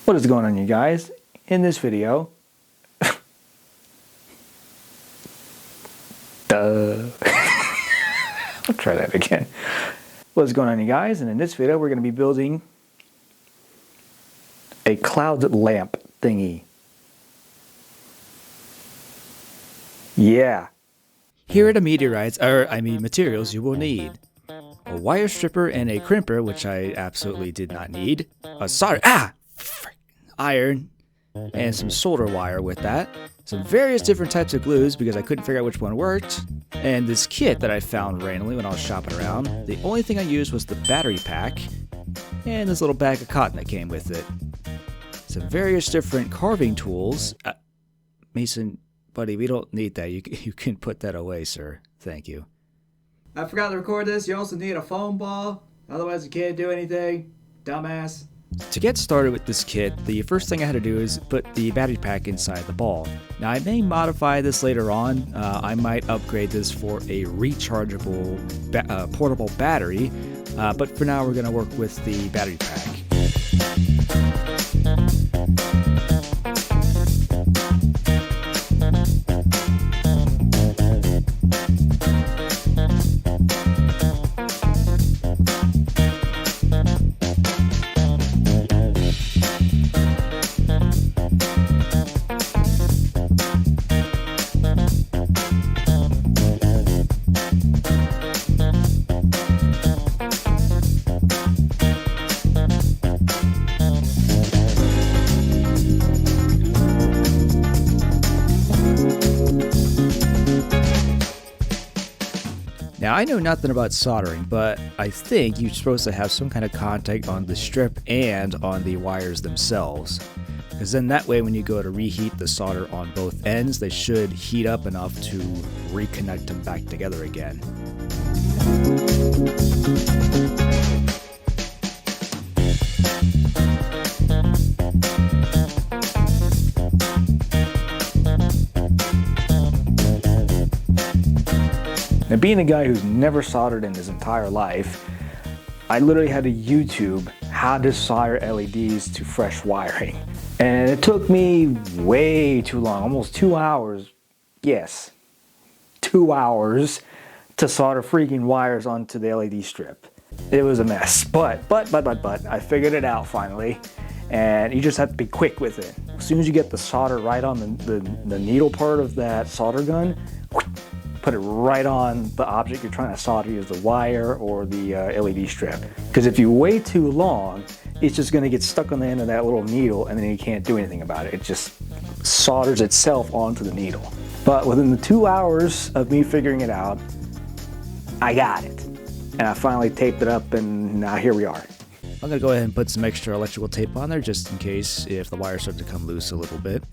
What is going on, you guys? In this video, I'll try that again. What is going on, you guys? And in this video, we're going to be building a cloud lamp thingy. Yeah. Here are the materials you will need. A wire stripper and a crimper, which I absolutely did not need. A solder, iron, and some solder wire with that. Some various different types of glues because I couldn't figure out which one worked. And this kit that I found randomly when I was shopping around. The only thing I used was the battery pack and this little bag of cotton that came with it. Some various different carving tools. Mason, buddy, we don't need that. You can put that away, sir. Thank you. I forgot to record this. You also need a foam ball. Otherwise you can't do anything. Dumbass. To get started with this kit, the first thing I had to do is put the battery pack inside the ball. Now I may modify this later on. I might upgrade this for a rechargeable portable battery, but for now we're going to work with the battery pack. Now, I know nothing about soldering, but I think you're supposed to have some kind of contact on the strip and on the wires themselves. Because then that way when you go to reheat the solder on both ends, they should heat up enough to reconnect them back together again. Now, being a guy who's never soldered in his entire life, I literally had to YouTube how to solder LEDs to fresh wiring. And it took me way too long, almost 2 hours. Yes, 2 hours to solder freaking wires onto the LED strip. It was a mess, but I figured it out finally. And you just have to be quick with it. As soon as you get the solder right on the needle part of that solder gun, put it right on the object you're trying to solder, either the wire or the LED strip. Because if you wait too long, it's just going to get stuck on the end of that little needle and then you can't do anything about it. It just solders itself onto the needle. But within the 2 hours of me figuring it out, I got it. And I finally taped it up and now here we are. I'm going to go ahead and put some extra electrical tape on there just in case if the wires start to come loose a little bit.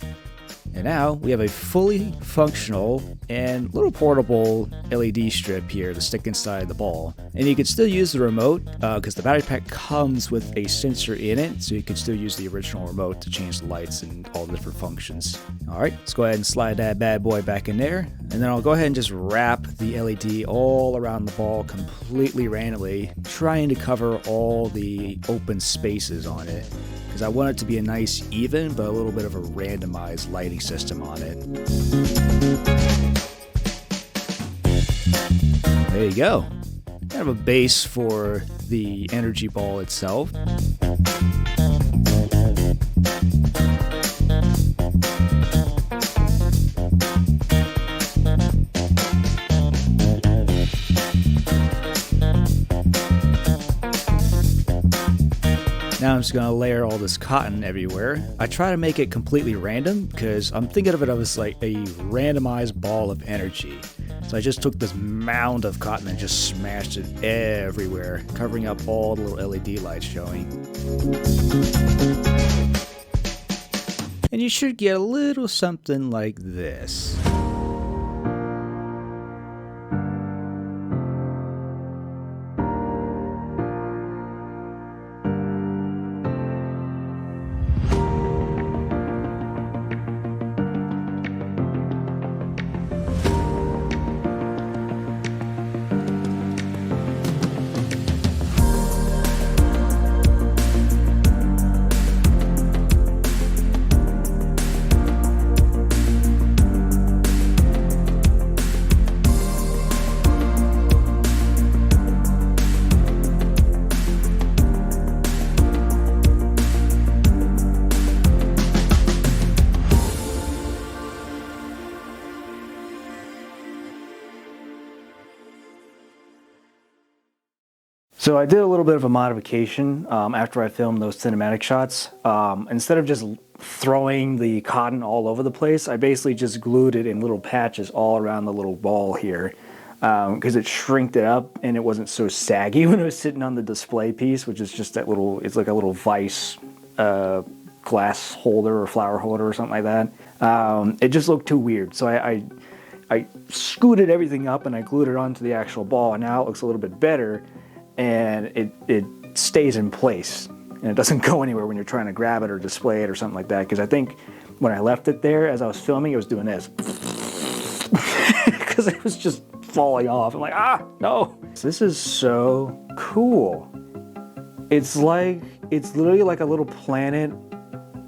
And now we have a fully functional and little portable LED strip here to stick inside the ball. And you can still use the remote because the battery pack comes with a sensor in it, so you can still use the original remote to change the lights and all the different functions. Alright, let's go ahead and slide that bad boy back in there. And then I'll go ahead and just wrap the LED all around the ball completely randomly, trying to cover all the open spaces on it. Because I want it to be a nice even, but a little bit of a randomized lighting system on it. There you go. Kind of a base for the energy ball itself. Now I'm just going to layer all this cotton everywhere. I try to make it completely random because I'm thinking of it as like a randomized ball of energy. So I just took this mound of cotton and just smashed it everywhere, covering up all the little LED lights showing. And you should get a little something like this. So I did a little bit of a modification after I filmed those cinematic shots. Instead of just throwing the cotton all over the place, I basically just glued it in little patches all around the little ball here because it shrinked it up and it wasn't so saggy when it was sitting on the display piece, which is just that little, it's like a little vice glass holder or flower holder or something like that. It just looked too weird. So I scooted everything up and I glued it onto the actual ball, and now it looks a little bit better. And it stays in place and it doesn't go anywhere when you're trying to grab it or display it or something like that. Because I think when I left it there as I was filming, it was doing this because it was just falling off. I'm like, no. This is so cool. It's literally like a little planet,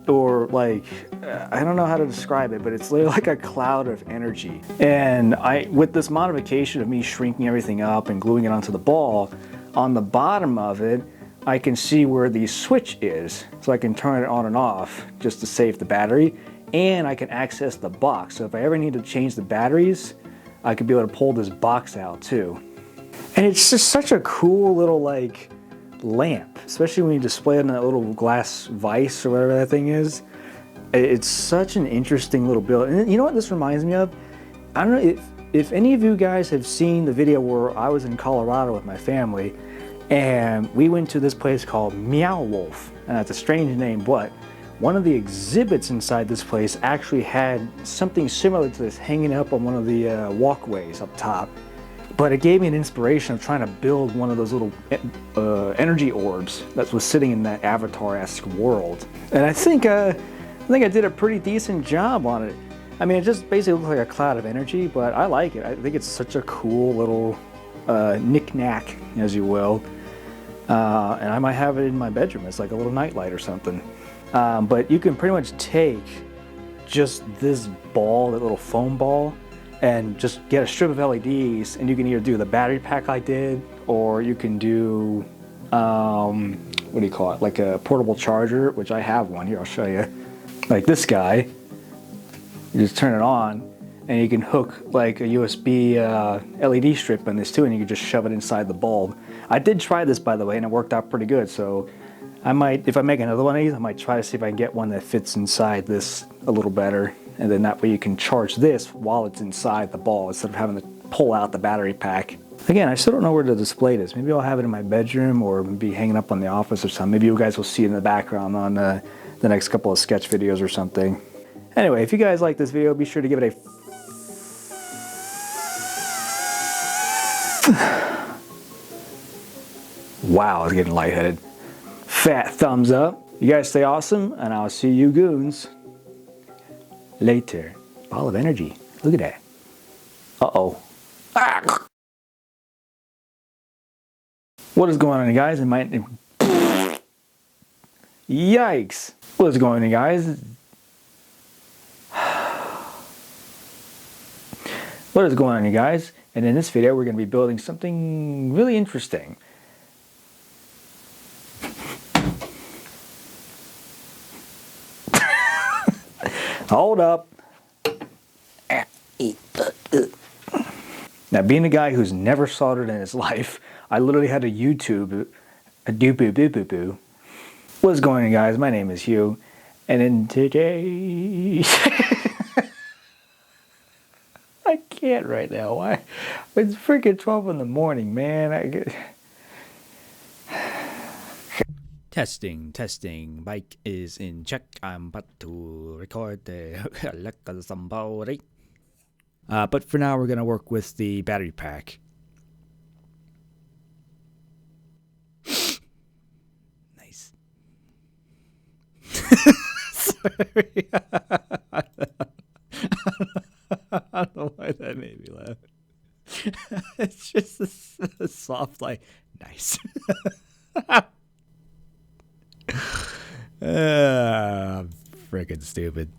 or like, I don't know how to describe it, but it's literally like a cloud of energy. And with this modification of me shrinking everything up and gluing it onto the ball, on the bottom of it, I can see where the switch is. So I can turn it on and off just to save the battery. And I can access the box. So if I ever need to change the batteries, I could be able to pull this box out too. And it's just such a cool little like lamp, especially when you display it in that little glass vise or whatever that thing is. It's such an interesting little build. And you know what this reminds me of? I don't know if any of you guys have seen the video where I was in Colorado with my family and we went to this place called Meow Wolf. And that's a strange name, but one of the exhibits inside this place actually had something similar to this hanging up on one of the walkways up top. But it gave me an inspiration of trying to build one of those little energy orbs that was sitting in that Avatar-esque world. And I think I did a pretty decent job on it. I mean, it just basically looks like a cloud of energy, but I like it. I think it's such a cool little knick-knack, as you will. And I might have it in my bedroom. It's like a little nightlight or something. But you can pretty much take just this ball, that little foam ball, and just get a strip of LEDs, and you can either do the battery pack I did, or you can do, what do you call it, like a portable charger, which I have one here, I'll show you. Like this guy, you just turn it on, and you can hook like a USB LED strip on this too, and you can just shove it inside the bulb. I did try this, by the way, and it worked out pretty good, so I might, if I make another one of these, I might try to see if I can get one that fits inside this a little better. And then that way you can charge this while it's inside the ball instead of having to pull out the battery pack. Again, I still don't know where to display this. Maybe I'll have it in my bedroom or maybe hanging up on the office or something. Maybe you guys will see it in the background on the next couple of sketch videos or something. Anyway, if you guys like this video, be sure to give it a wow, I was getting lightheaded. Fat thumbs up. You guys stay awesome, and I'll see you goons later. Ball of energy. Look at that. Uh-oh. Ah. What is going on, guys? Yikes. What is going on, guys? What is going on, you guys? And in this video, we're going to be building something really interesting. Hold up. Now, being a guy who's never soldered in his life, I literally had to YouTube a doo-boo-boo-boo-boo. What's going on, guys? My name is Hugh, and in today... I can't right now. Why? It's freaking 12 in the morning, man. Testing. Mic is in check. I'm about to record the somebody. But for now, we're going to work with the battery pack. Nice. Sorry. I don't know why that made me laugh. It's just a soft, like, nice. I'm freaking stupid.